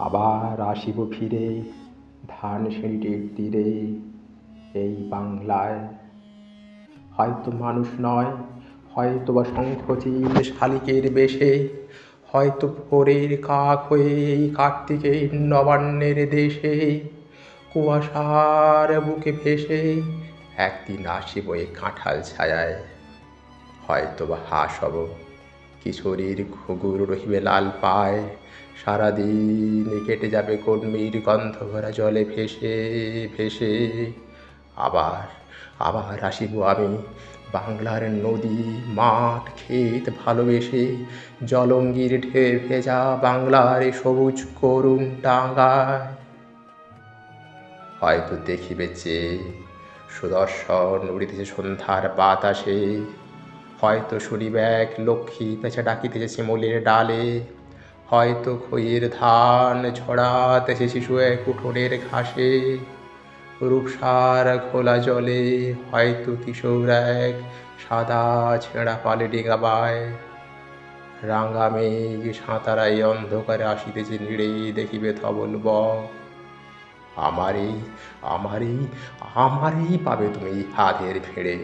আবার আসিব ফিরে ধান সিঁড়িটির তীরে এই বাংলায়। হয়তো মানুষ নয়, হয়তো বা শঙ্খচিল শালিকের বেশে, হয়তো ভোরের কাক হয়ে এই কার্তিকের নবান্নের দেশে কুয়াশার বুকে ভেসে একদিন আসিব এই কাঁঠাল ছায়ায়। হয়তো বা হাঁস হব, কিশোরীর ঘুঘুর রহিবে লাল পায়, সারাদিন কেটে যাবে কর্মীর গন্ধ ভরা জলে ভেসে ভেসে। আবার আবার আসিব আমি বাংলার নদী মাঠ ক্ষেত ভালোবেসে, জলঙ্গির ঢেউ ভেজা বাংলার সবুজ করুণ ডাঙায়। হয়তো দেখিবে চেয়ে সুদর্শন উড়িতেছে সন্ধ্যার বাতাসে, হয়তো শুনিবে এক লক্ষ্মী পেঁচা ডাকিতেছে শিমুলের ডালে, হয়তো খইয়ের ধান ঝরাতেছে শিশু এক উঠোনের ঘাসে, রূপসার খোলা জলে হয়তো কিশোর এক সাদা ছেঁড়া পালে ডিঙাবায়। রাঙা মেঘ সাঁতারাই অন্ধকারে আসিতেছে নিড়ে দেখিবে ধবল বক। আমারই আমারই আমারই পাবে তুমি হাতের ফেড়ে।